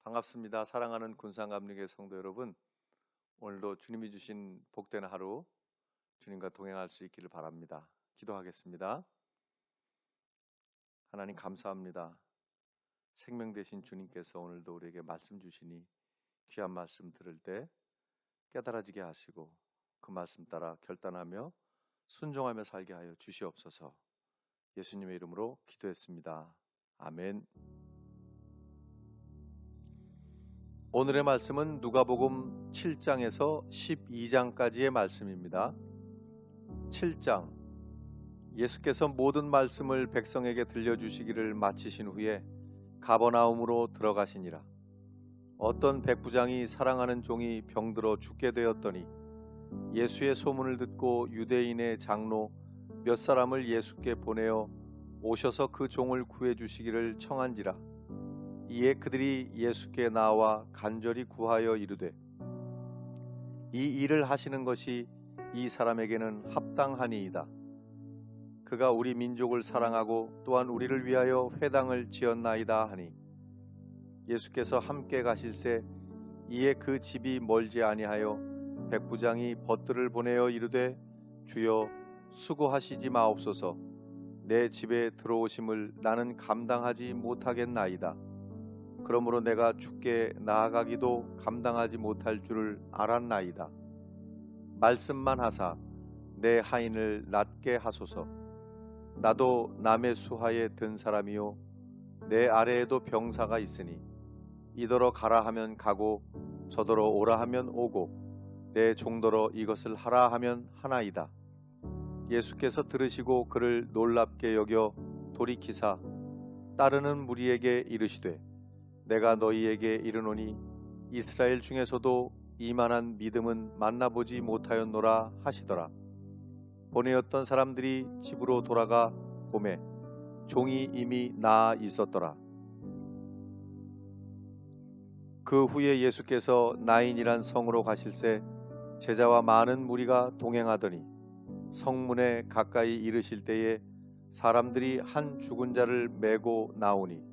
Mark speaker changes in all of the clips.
Speaker 1: 반갑습니다. 사랑하는 군산감리교회 성도 여러분, 오늘도 주님이 주신 복된 하루 주님과 동행할 수 있기를 바랍니다. 기도하겠습니다. 하나님 감사합니다. 생명 되신 주님께서 오늘도 우리에게 말씀 주시니 귀한 말씀 들을 때 깨달아지게 하시고 그 말씀 따라 결단하며 순종하며 살게 하여 주시옵소서. 예수님의 이름으로 기도했습니다. 아멘. 오늘의 말씀은 누가복음 7장에서 12장까지의 말씀입니다. 7장, 예수께서 모든 말씀을 백성에게 들려주시기를 마치신 후에 가버나움으로 들어가시니라. 어떤 백부장이 사랑하는 종이 병들어 죽게 되었더니 예수의 소문을 듣고 유대인의 장로 몇 사람을 예수께 보내어 오셔서 그 종을 구해주시기를 청한지라. 이에 그들이 예수께 나와 간절히 구하여 이르되, 이 일을 하시는 것이 이 사람에게는 합당하니이다. 그가 우리 민족을 사랑하고 또한 우리를 위하여 회당을 지었나이다 하니, 예수께서 함께 가실새 이에 그 집이 멀지 아니하여 백부장이 벗들을 보내어 이르되, 주여 수고하시지 마옵소서. 내 집에 들어오심을 나는 감당하지 못하겠나이다. 그러므로 내가 주께 나아가기도 감당하지 못할 줄을 알았나이다. 말씀만 하사 내 하인을 낫게 하소서. 나도 남의 수하에 든 사람이요 내 아래에도 병사가 있으니 이더러 가라 하면 가고 저더러 오라 하면 오고 내 종더러 이것을 하라 하면 하나이다. 예수께서 들으시고 그를 놀랍게 여겨 돌이키사 따르는 무리에게 이르시되, 내가 너희에게 이르노니 이스라엘 중에서도 이만한 믿음은 만나보지 못하였노라 하시더라. 보내었던 사람들이 집으로 돌아가 보매 종이 이미 나아 있었더라. 그 후에 예수께서 나인이란 성으로 가실새 제자와 많은 무리가 동행하더니 성문에 가까이 이르실 때에 사람들이 한 죽은 자를 메고 나오니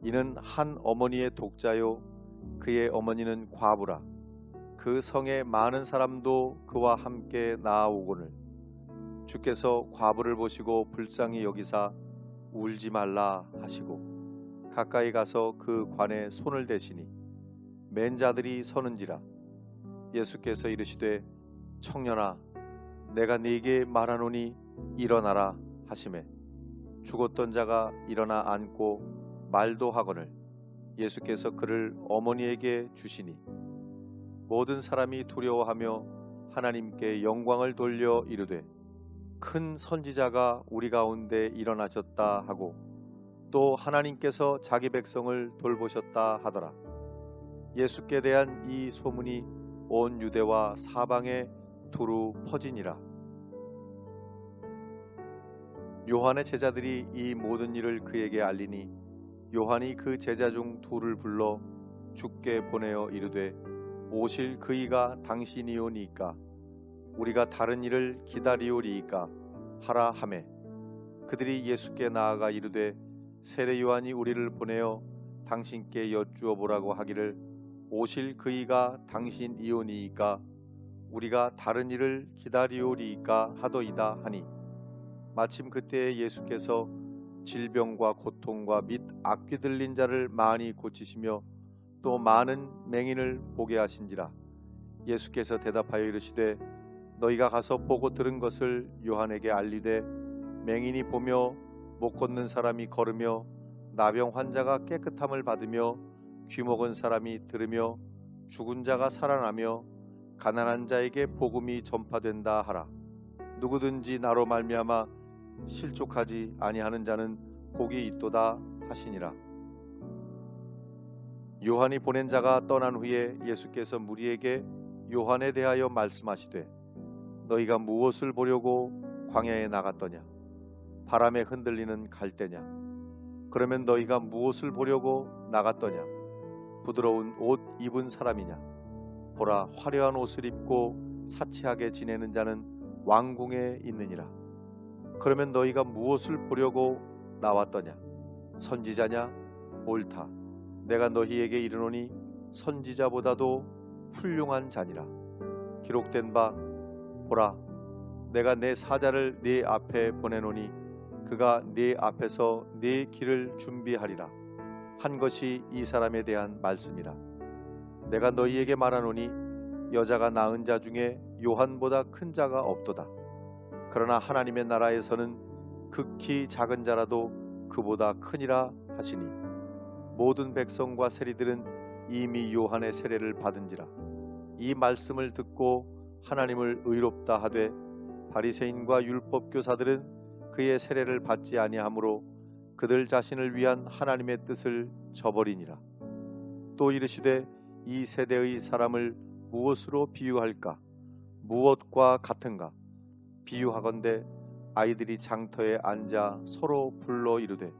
Speaker 1: 이는 한 어머니의 독자요 그의 어머니는 과부라. 그 성에 많은 사람도 그와 함께 나아오거늘 주께서 과부를 보시고 불쌍히 여기사 울지 말라 하시고 가까이 가서 그 관에 손을 대시니 맨 자들이 서는지라. 예수께서 이르시되, 청년아 내가 네게 말하노니 일어나라 하시매 죽었던 자가 일어나 앉고 말도 하거늘 예수께서 그를 어머니에게 주시니 모든 사람이 두려워하며 하나님께 영광을 돌려 이르되, 큰 선지자가 우리 가운데 일어나셨다 하고 또 하나님께서 자기 백성을 돌보셨다 하더라. 예수께 대한 이 소문이 온 유대와 사방에 두루 퍼지니라. 요한의 제자들이 이 모든 일을 그에게 알리니 요한이 그 제자 중 둘을 불러 주께 보내어 이르되, 오실 그이가 당신이오니이까 우리가 다른 일을 기다리오리이까 하라 하매 그들이 예수께 나아가 이르되, 세례 요한이 우리를 보내어 당신께 여쭈어 보라고 하기를 오실 그이가 당신이오니이까 우리가 다른 일을 기다리오리이까 하더이다 하니, 마침 그때에 예수께서 질병과 고통과 및 악귀 들린 자를 많이 고치시며 또 많은 맹인을 보게 하신지라. 예수께서 대답하여 이르시되, 너희가 가서 보고 들은 것을 요한에게 알리되, 맹인이 보며 못 걷는 사람이 걸으며 나병 환자가 깨끗함을 받으며 귀먹은 사람이 들으며 죽은 자가 살아나며 가난한 자에게 복음이 전파된다 하라. 누구든지 나로 말미암아 실족하지 아니하는 자는 복이 있도다 하시니라. 요한이 보낸 자가 떠난 후에 예수께서 무리에게 요한에 대하여 말씀하시되, 너희가 무엇을 보려고 광야에 나갔더냐? 바람에 흔들리는 갈대냐? 그러면 너희가 무엇을 보려고 나갔더냐? 부드러운 옷 입은 사람이냐? 보라, 화려한 옷을 입고 사치하게 지내는 자는 왕궁에 있느니라. 그러면 너희가 무엇을 보려고 나왔더냐? 선지자냐? 옳다. 내가 너희에게 이르노니 선지자보다도 훌륭한 자니라. 기록된 바 보라, 내가 내 사자를 네 앞에 보내노니 그가 네 앞에서 네 길을 준비하리라 한 것이 이 사람에 대한 말씀이라. 내가 너희에게 말하노니 여자가 낳은 자 중에 요한보다 큰 자가 없도다. 그러나 하나님의 나라에서는 극히 작은 자라도 그보다 크니라 하시니, 모든 백성과 세리들은 이미 요한의 세례를 받은지라. 이 말씀을 듣고 하나님을 의롭다 하되 바리새인과 율법 교사들은 그의 세례를 받지 아니하므로 그들 자신을 위한 하나님의 뜻을 저버리니라. 또 이르시되 이 세대의 사람을 무엇으로 비유할까? 무엇과 같은가? 비유하건대 아이들이 장터에 앉아 서로 불러 이르되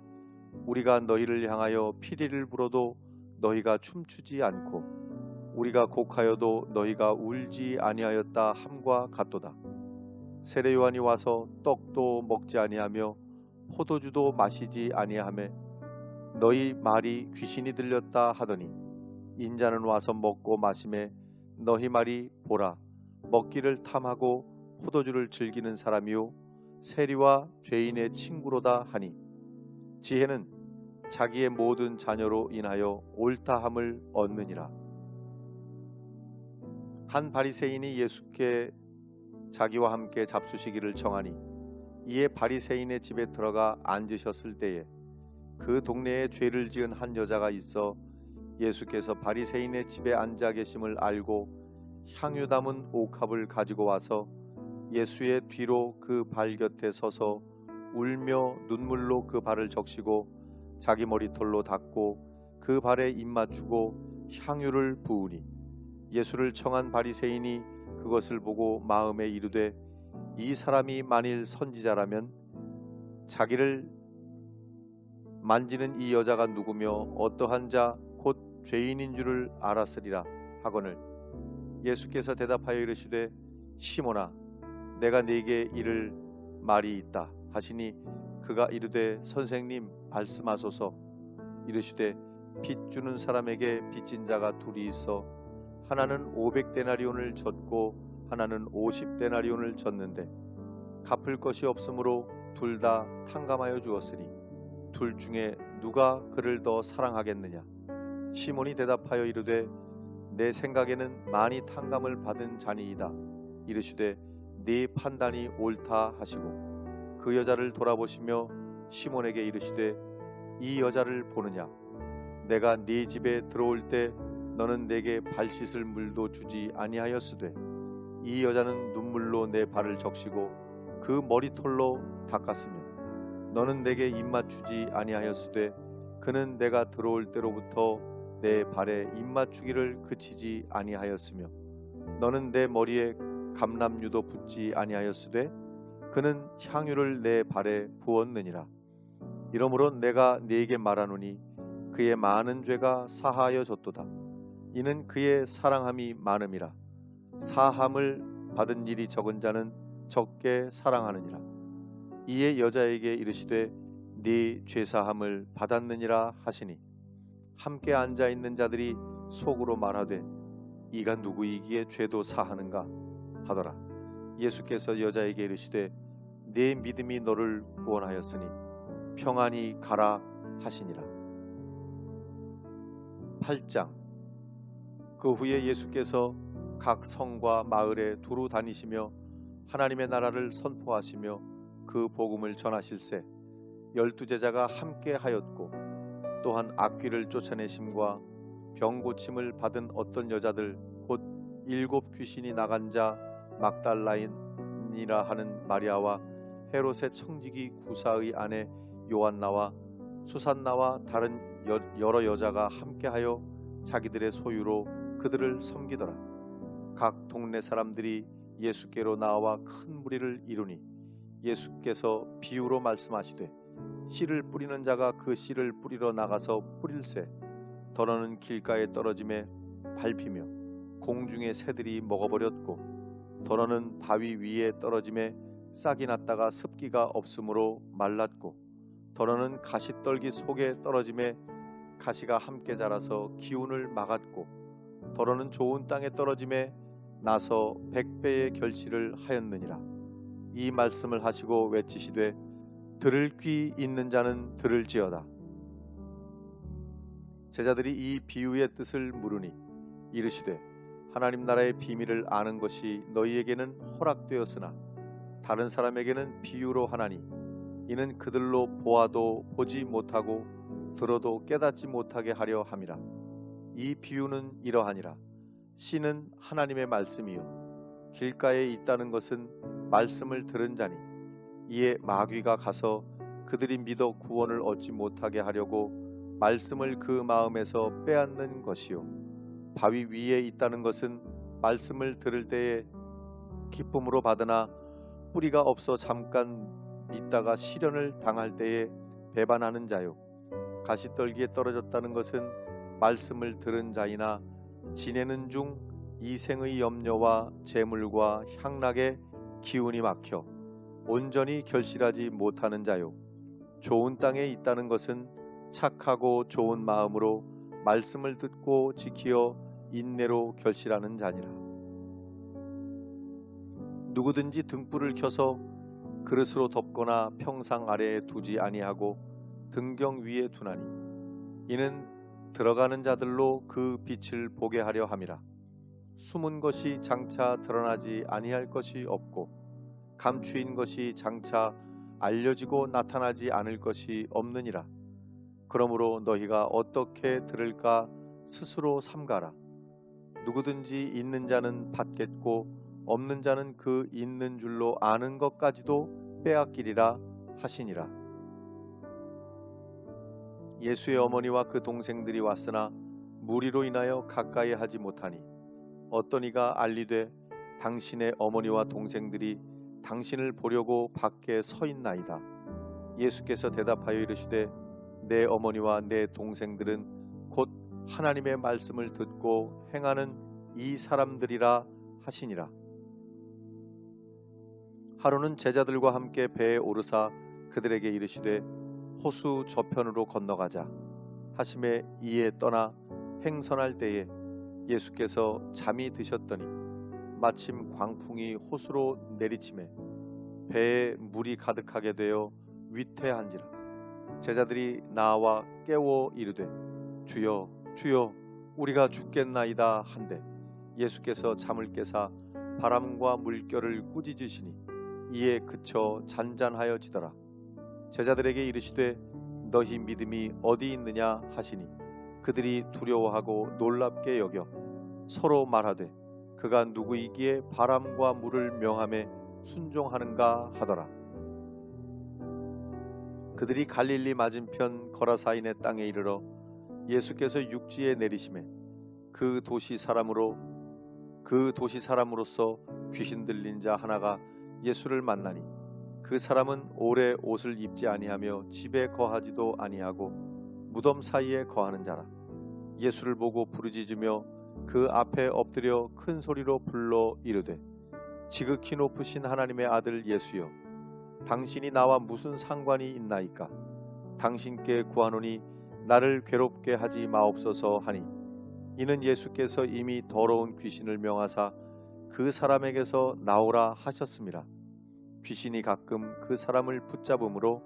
Speaker 1: 우리가 너희를 향하여 피리를 불어도 너희가 춤추지 않고 우리가 곡하여도 너희가 울지 아니하였다 함과 같도다. 세례 요한이 와서 떡도 먹지 아니하며 포도주도 마시지 아니하매 너희 말이 귀신이 들렸다 하더니, 인자는 와서 먹고 마시매 너희 말이 보라 먹기를 탐하고 포도주를 즐기는 사람이요 세리와 죄인의 친구로다 하니, 지혜는 자기의 모든 자녀로 인하여 옳다함을 얻느니라. 한 바리새인이 예수께 자기와 함께 잡수시기를 청하니, 이에 바리새인의 집에 들어가 앉으셨을 때에 그 동네에 죄를 지은 한 여자가 있어 예수께서 바리새인의 집에 앉아 계심을 알고 향유 담은 옥합을 가지고 와서 예수의 뒤로 그 발 곁에 서서 울며 눈물로 그 발을 적시고 자기 머리털로 닦고 그 발에 입 맞추고 향유를 부으니, 예수를 청한 바리새인이 그것을 보고 마음에 이르되 이 사람이 만일 선지자라면 자기를 만지는 이 여자가 누구며 어떠한 자 곧 죄인인 줄을 알았으리라 하거늘, 예수께서 대답하여 이르시되 시몬아, 내가 네게 이를 말이 있다 하시니, 그가 이르되 선생님 말씀하소서. 이르시되 빚 주는 사람에게 빚진 자가 둘이 있어 하나는 500데나리온을 졌고 하나는 50데나리온을 졌는데 갚을 것이 없으므로 둘 다 탕감하여 주었으니 둘 중에 누가 그를 더 사랑하겠느냐? 시몬이 대답하여 이르되 내 생각에는 많이 탕감을 받은 자니이다. 이르시되 네 판단이 옳다 하시고, 그 여자를 돌아보시며 시몬에게 이르시되 이 여자를 보느냐? 내가 네 집에 들어올 때 너는 내게 발 씻을 물도 주지 아니하였으되 이 여자는 눈물로 내 발을 적시고 그 머리털로 닦았으며 너는 내게 입 맞추지 아니하였으되 그는 내가 들어올 때로부터 내 발에 입 맞추기를 그치지 아니하였으며 너는 내 머리에 감람유도 붓지 아니하였으되 그는 향유를 내 발에 부었느니라. 이러므로 내가 네게 말하노니 그의 많은 죄가 사하여 졌도다. 이는 그의 사랑함이 많음이라. 사함을 받은 일이 적은 자는 적게 사랑하느니라. 이에 여자에게 이르시되 네 죄사함을 받았느니라 하시니, 함께 앉아있는 자들이 속으로 말하되 이가 누구이기에 죄도 사하는가 하더라. 예수께서 여자에게 이르시되 네 믿음이 너를 구원하였으니 평안히 가라 하시니라. 8장. 그 후에 예수께서 각 성과 마을에 두루 다니시며 하나님의 나라를 선포하시며 그 복음을 전하실세 12제자가 함께 하였고, 또한 악귀를 쫓아내심과 병 고침을 받은 어떤 여자들 곧 7 귀신이 나간 자 막달라인이라 하는 마리아와 헤롯의 청지기 구사의 아내 요한나와 수산나와 다른 여러 여자가 함께하여 자기들의 소유로 그들을 섬기더라. 각 동네 사람들이 예수께로 나와 큰 무리를 이루니 예수께서 비유로 말씀하시되 씨를 뿌리는 자가 그 씨를 뿌리러 나가서 뿌릴새 더러는 길가에 떨어짐에 밟히며 공중의 새들이 먹어버렸고, 더러는 바위 위에 떨어짐에 싹이 났다가 습기가 없으므로 말랐고, 더러는 가시떨기 속에 떨어짐에 가시가 함께 자라서 기운을 막았고 더러는 좋은 땅에 떨어짐에 나서 100배의 결실을 하였느니라. 이 말씀을 하시고 외치시되 들을 귀 있는 자는 들을지어다. 제자들이 이 비유의 뜻을 물으니 이르시되 하나님 나라의 비밀을 아는 것이 너희에게는 허락되었으나 다른 사람에게는 비유로 하나니 이는 그들로 보아도 보지 못하고 들어도 깨닫지 못하게 하려 함이라. 이 비유는 이러하니라. 씨는 하나님의 말씀이요 길가에 있다는 것은 말씀을 들은 자니 이에 마귀가 가서 그들이 믿어 구원을 얻지 못하게 하려고 말씀을 그 마음에서 빼앗는 것이요 바위 위에 있다는 것은 말씀을 들을 때에 기쁨으로 받으나 뿌리가 없어 잠깐 믿다가 시련을 당할 때에 배반하는 자요 가시떨기에 떨어졌다는 것은 말씀을 들은 자이나 지내는 중 이생의 염려와 재물과 향락에 기운이 막혀 온전히 결실하지 못하는 자요 좋은 땅에 있다는 것은 착하고 좋은 마음으로 말씀을 듣고 지키어 인내로 결실하는 자니라. 누구든지 등불을 켜서 그릇으로 덮거나 평상 아래에 두지 아니하고 등경 위에 두나니 이는 들어가는 자들로 그 빛을 보게 하려 함이라. 숨은 것이 장차 드러나지 아니할 것이 없고 감추인 것이 장차 알려지고 나타나지 않을 것이 없느니라. 그러므로 너희가 어떻게 들을까 스스로 삼가라. 누구든지 있는 자는 받겠고 없는 자는 그 있는 줄로 아는 것까지도 빼앗기리라 하시니라. 예수의 어머니와 그 동생들이 왔으나 무리로 인하여 가까이 하지 못하니 어떤 이가 알리되 당신의 어머니와 동생들이 당신을 보려고 밖에 서 있나이다. 예수께서 대답하여 이르시되 내 어머니와 내 동생들은 곧 하나님의 말씀을 듣고 행하는 이 사람들이라 하시니라. 하루는 제자들과 함께 배에 오르사 그들에게 이르시되 호수 저편으로 건너가자 하심에 이에 떠나 행선할 때에 예수께서 잠이 드셨더니 마침 광풍이 호수로 내리침에 배에 물이 가득하게 되어 위태한지라. 제자들이 나와 깨워 이르되 주여 주여 우리가 죽겠나이다 한데 예수께서 잠을 깨사 바람과 물결을 꾸짖으시니 이에 그쳐 잔잔하여지더라. 제자들에게 이르시되 너희 믿음이 어디 있느냐 하시니 그들이 두려워하고 놀랍게 여겨 서로 말하되 그가 누구이기에 바람과 물을 명함에 순종하는가 하더라. 그들이 갈릴리 맞은편 거라사인의 땅에 이르러 예수께서 육지에 내리심에 그 도시 사람으로서 귀신 들린 자 하나가 예수를 만나니 그 사람은 오래 옷을 입지 아니하며 집에 거하지도 아니하고 무덤 사이에 거하는 자라. 예수를 보고 부르짖으며 그 앞에 엎드려 큰 소리로 불러 이르되 지극히 높으신 하나님의 아들 예수여 당신이 나와 무슨 상관이 있나이까. 당신께 구하노니 나를 괴롭게 하지 마옵소서 하니 이는 예수께서 이미 더러운 귀신을 명하사 그 사람에게서 나오라 하셨습니다. 귀신이 가끔 그 사람을 붙잡음으로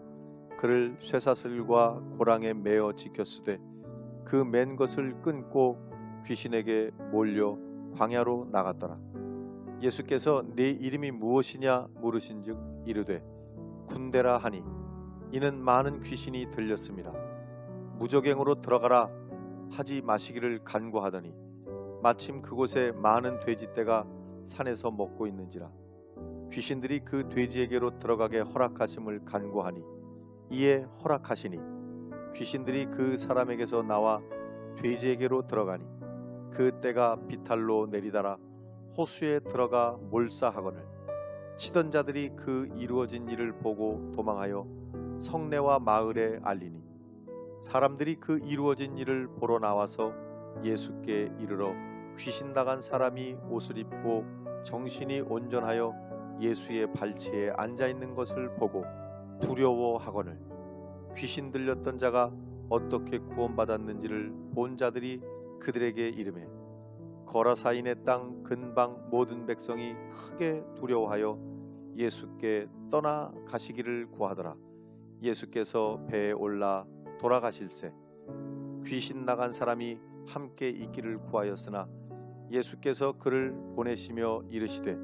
Speaker 1: 그를 쇠사슬과 고랑에 매어 지켰으되 그 맨 것을 끊고 귀신에게 몰려 광야로 나갔더라. 예수께서 네 이름이 무엇이냐 물으신즉 이르되 군대라 하니 이는 많은 귀신이 들렸습니다. 무저갱으로 들어가라 하지 마시기를 간구하더니 마침 그곳에 많은 돼지떼가 산에서 먹고 있는지라. 귀신들이 그 돼지에게로 들어가게 허락하심을 간구하니 이에 허락하시니 귀신들이 그 사람에게서 나와 돼지에게로 들어가니 그 떼가 비탈로 내리달아 호수에 들어가 몰사하거늘 치던 자들이 그 이루어진 일을 보고 도망하여 성내와 마을에 알리니 사람들이 그 이루어진 일을 보러 나와서 예수께 이르러 귀신 나간 사람이 옷을 입고 정신이 온전하여 예수의 발치에 앉아 있는 것을 보고 두려워하거늘 귀신 들렸던 자가 어떻게 구원받았는지를 본 자들이 그들에게 이르매 거라사인의 땅 근방 모든 백성이 크게 두려워하여 예수께 떠나 가시기를 구하더라. 예수께서 배에 올라 돌아가실새 귀신 나간 사람이 함께 있기를 구하였으나 예수께서 그를 보내시며 이르시되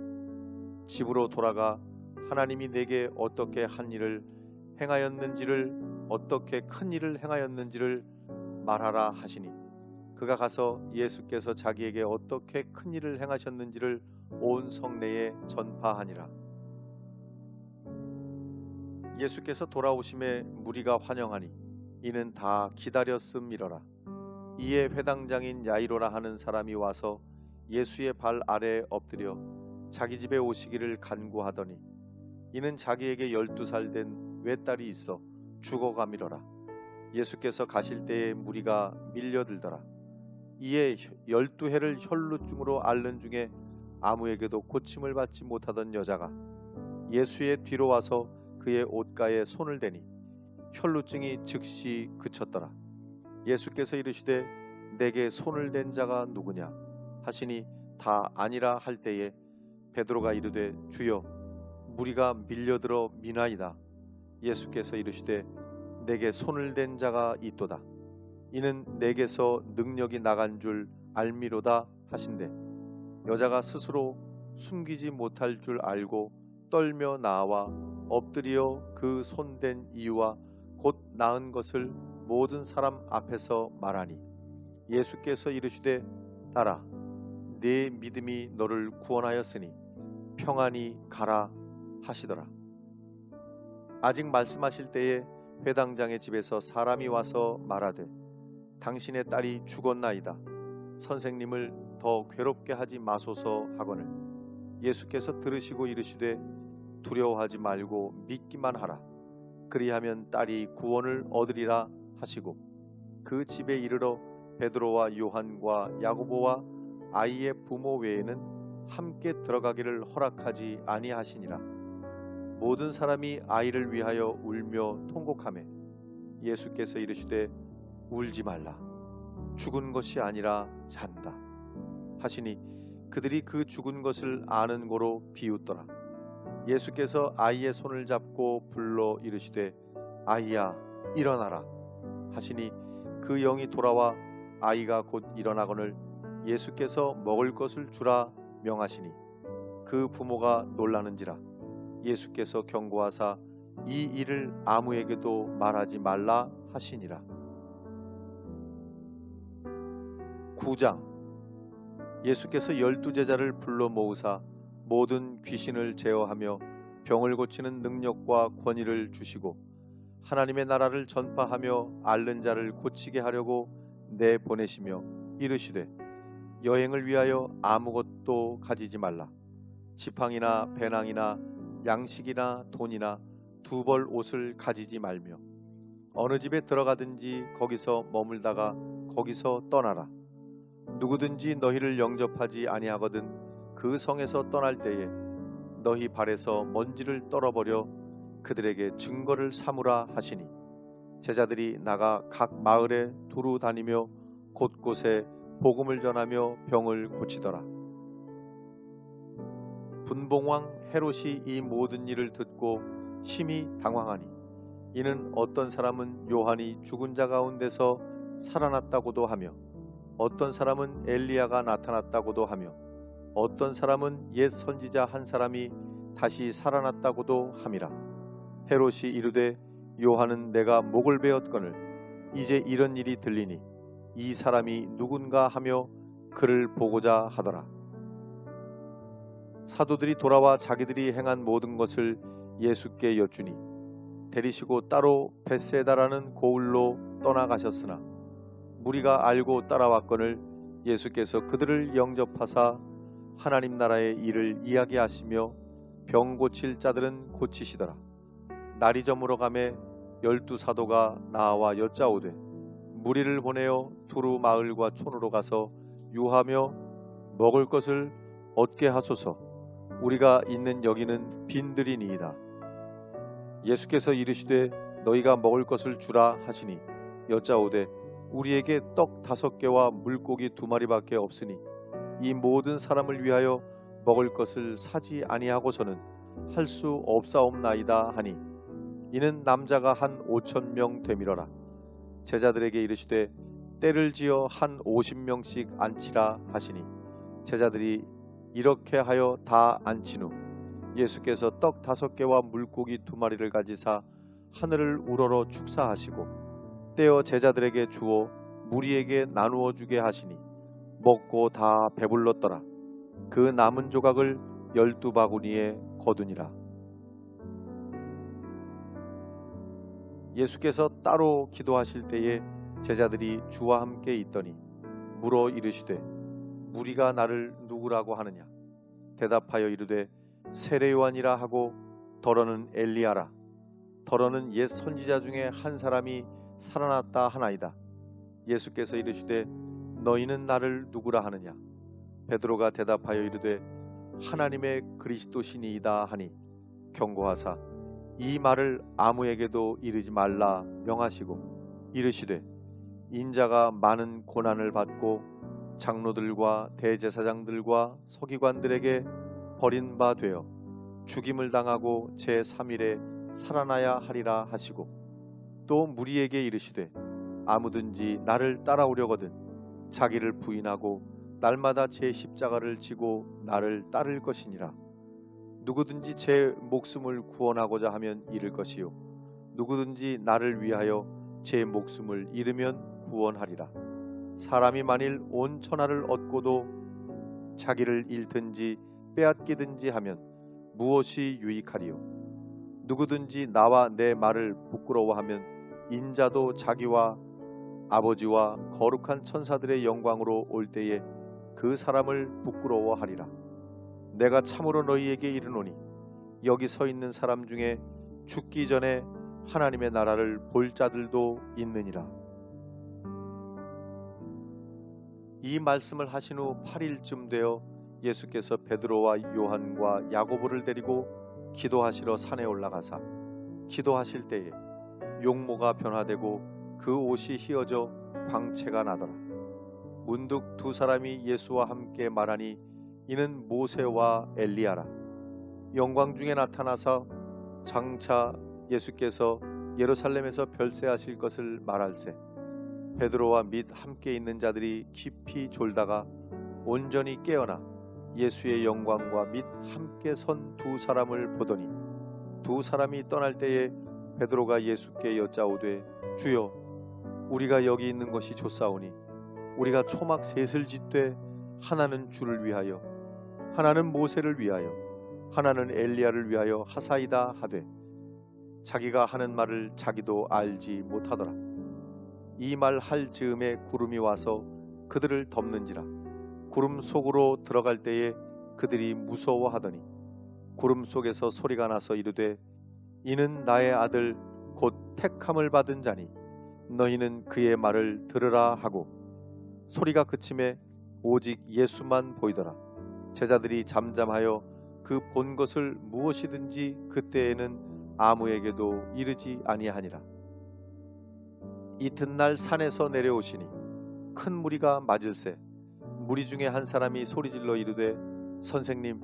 Speaker 1: 집으로 돌아가 하나님이 내게 어떻게 한 일을 행하였는지를 어떻게 큰 일을 행하였는지를 말하라 하시니 그가 가서 예수께서 자기에게 어떻게 큰 일을 행하셨는지를 온 성내에 전파하니라. 예수께서 돌아오심에 무리가 환영하니 이는 다 기다렸음이러라. 이에 회당장인 야이로라 하는 사람이 와서 예수의 발 아래에 엎드려 자기 집에 오시기를 간구하더니 이는 자기에게 12살 된 외딸이 있어 죽어가미러라. 예수께서 가실 때에 무리가 밀려들더라. 이에 12해를 혈루증으로 앓는 중에 아무에게도 고침을 받지 못하던 여자가 예수의 뒤로 와서 그의 옷가에 손을 대니 혈루증이 즉시 그쳤더라. 예수께서 이르시되 내게 손을 댄 자가 누구냐 하시니 다 아니라 할 때에 베드로가 이르되 주여 무리가 밀려들어 미나이다. 예수께서 이르시되 내게 손을 댄 자가 있도다. 이는 내게서 능력이 나간 줄 알미로다 하신대 여자가 스스로 숨기지 못할 줄 알고 떨며 나와 엎드려 그 손댄 이유와 곧 나은 것을 모든 사람 앞에서 말하니 예수께서 이르시되 딸아 네 믿음이 너를 구원하였으니 평안히 가라 하시더라. 아직 말씀하실 때에 회당장의 집에서 사람이 와서 말하되 당신의 딸이 죽었나이다. 선생님을 더 괴롭게 하지 마소서 하거늘 예수께서 들으시고 이르시되 두려워하지 말고 믿기만 하라. 그리하면 딸이 구원을 얻으리라 하시고 그 집에 이르러 베드로와 요한과 야고보와 아이의 부모 외에는 함께 들어가기를 허락하지 아니하시니라. 모든 사람이 아이를 위하여 울며 통곡하매 예수께서 이르시되 울지 말라. 죽은 것이 아니라 잔다 하시니 그들이 그 죽은 것을 아는 고로 비웃더라. 예수께서 아이의 손을 잡고 불러 이르시되 아이야 일어나라 하시니 그 영이 돌아와 아이가 곧 일어나거늘 예수께서 먹을 것을 주라 명하시니 그 부모가 놀라는지라. 예수께서 경고하사 이 일을 아무에게도 말하지 말라 하시니라. 9장. 예수께서 12제자를 불러 모으사 모든 귀신을 제어하며 병을 고치는 능력과 권위를 주시고 하나님의 나라를 전파하며 앓는 자를 고치게 하려고 내보내시며 이르시되 여행을 위하여 아무것도 가지지 말라. 지팡이나 배낭이나 양식이나 돈이나 두 벌 옷을 가지지 말며 어느 집에 들어가든지 거기서 머물다가 거기서 떠나라. 누구든지 너희를 영접하지 아니하거든 그 성에서 떠날 때에 너희 발에서 먼지를 떨어버려 그들에게 증거를 삼으라 하시니 제자들이 나가 각 마을에 두루 다니며 곳곳에 복음을 전하며 병을 고치더라. 분봉왕 헤롯이 이 모든 일을 듣고 심히 당황하니 이는 어떤 사람은 요한이 죽은 자 가운데서 살아났다고도 하며 어떤 사람은 엘리야가 나타났다고도 하며 어떤 사람은 옛 선지자 한 사람이 다시 살아났다고도 함이라. 헤롯이 이르되 요한은 내가 목을 베었거늘 이제 이런 일이 들리니 이 사람이 누군가 하며 그를 보고자 하더라. 사도들이 돌아와 자기들이 행한 모든 것을 예수께 여쭈니 데리시고 따로 벳세다라는 고을로 떠나가셨으나 무리가 알고 따라왔거늘 예수께서 그들을 영접하사 하나님 나라의 일을 이야기하시며 병 고칠 자들은 고치시더라. 날이 저물어 가매 12사도가 나와 여짜오되 무리를 보내어 두루 마을과 촌으로 가서 유하며 먹을 것을 얻게 하소서. 우리가 있는 여기는 빈들이니이다. 예수께서 이르시되 너희가 먹을 것을 주라 하시니 여짜오되 우리에게 떡 5개와 물고기 2마리밖에 없으니 이 모든 사람을 위하여 먹을 것을 사지 아니하고서는 할 수 없사옵나이다 하니 이는 남자가 한 5,000명 되밀어라. 제자들에게 이르시되 때를 지어 한 50명씩 앉히라 하시니 제자들이 이렇게 하여 다 앉힌 후 예수께서 떡 5개와 물고기 2마리를 가지사 하늘을 우러러 축사하시고 떼어 제자들에게 주어 무리에게 나누어 주게 하시니 먹고 다 배불렀더라. 그 남은 조각을 12바구니에 거두니라. 예수께서 따로 기도하실 때에 제자들이 주와 함께 있더니 물어 이르시되 무리가 나를 누구라고 하느냐? 대답하여 이르되 세례 요한이라 하고 더러는 엘리야라. 더러는 옛 선지자 중에 한 사람이 살아났다 하나이다. 예수께서 이르시되 너희는 나를 누구라 하느냐? 베드로가 대답하여 이르되 하나님의 그리스도시니이다 하니 경고하사 이 말을 아무에게도 이르지 말라 명하시고 이르시되 인자가 많은 고난을 받고 장로들과 대제사장들과 서기관들에게 버린 바 되어 죽임을 당하고 제3일에 살아나야 하리라 하시고 또 무리에게 이르시되 아무든지 나를 따라오려거든 자기를 부인하고 날마다 제 십자가를 지고 나를 따를 것이니라. 누구든지 제 목숨을 구원하고자 하면 잃을 것이요 누구든지 나를 위하여 제 목숨을 잃으면 구원하리라. 사람이 만일 온 천하를 얻고도 자기를 잃든지 빼앗기든지 하면 무엇이 유익하리요? 누구든지 나와 내 말을 부끄러워하면 인자도 자기와 아버지와 거룩한 천사들의 영광으로 올 때에 그 사람을 부끄러워하리라. 내가 참으로 너희에게 이르노니 여기 서 있는 사람 중에 죽기 전에 하나님의 나라를 볼 자들도 있느니라. 이 말씀을 하신 후 8일쯤 되어 예수께서 베드로와 요한과 야고보를 데리고 기도하시러 산에 올라가사 기도하실 때에 용모가 변화되고 그 옷이 휘어져 광채가 나더라. 문득 2 사람이 예수와 함께 말하니 이는 모세와 엘리야라. 영광 중에 나타나서 장차 예수께서 예루살렘에서 별세하실 것을 말할세 베드로와 및 함께 있는 자들이 깊이 졸다가 온전히 깨어나 예수의 영광과 및 함께 선 2 사람을 보더니 2 사람이 떠날 때에 베드로가 예수께 여짜오되 주여 우리가 여기 있는 것이 좋사오니 우리가 초막 셋을 짓되 하나는 주를 위하여 하나는 모세를 위하여 하나는 엘리야를 위하여 하사이다 하되 자기가 하는 말을 자기도 알지 못하더라. 이 말 할 즈음에 구름이 와서 그들을 덮는지라. 구름 속으로 들어갈 때에 그들이 무서워하더니 구름 속에서 소리가 나서 이르되 이는 나의 아들 곧 택함을 받은 자니 너희는 그의 말을 들으라 하고 소리가 그침에 오직 예수만 보이더라. 제자들이 잠잠하여 그 본 것을 무엇이든지 그때에는 아무에게도 이르지 아니하니라. 이튿날 산에서 내려오시니 큰 무리가 맞을세 무리 중에 한 사람이 소리질러 이르되 선생님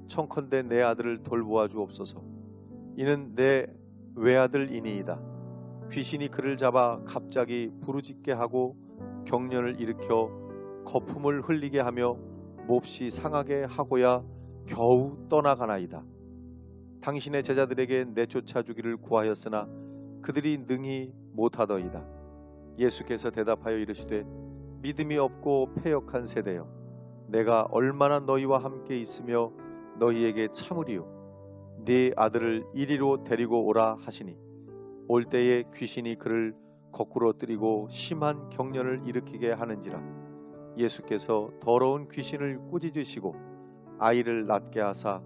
Speaker 1: 청컨대 내 아들을 돌보아 주옵소서. 이는 내 외아들이니이다. 귀신이 그를 잡아 갑자기 부르짖게 하고 경련을 일으켜 거품을 흘리게 하며 몹시 상하게 하고야 겨우 떠나가나이다. 당신의 제자들에게 내쫓아 주기를 구하였으나 그들이 능히 못하더이다. 예수께서 대답하여 이르시되 믿음이 없고 패역한 세대여 내가 얼마나 너희와 함께 있으며 너희에게 참으리요 네 아들을 이리로 데리고 오라 하시니 올 때에 귀신이 그를 거꾸로 뜨리고 심한 경련을 일으키게 하는지라. 예수께서 더러운 귀신을 꾸짖으시고 아이를 낳게 하사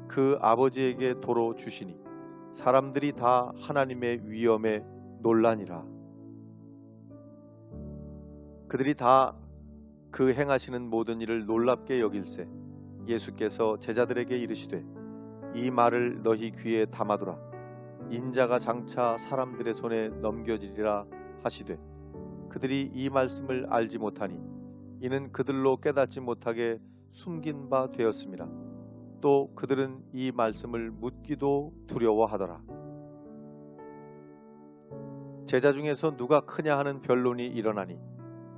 Speaker 1: 그 아버지에게 도로 주시니 사람들이 다 하나님의 위엄에 놀라니라. 그들이 다 그 행하시는 모든 일을 놀랍게 여길세 예수께서 제자들에게 이르시되 이 말을 너희 귀에 담아두라. 인자가 장차 사람들의 손에 넘겨지리라 하시되 그들이 이 말씀을 알지 못하니 이는 그들로 깨닫지 못하게 숨긴 바 되었습니다. 또 그들은 이 말씀을 묻기도 두려워하더라. 제자 중에서 누가 크냐 하는 변론이 일어나니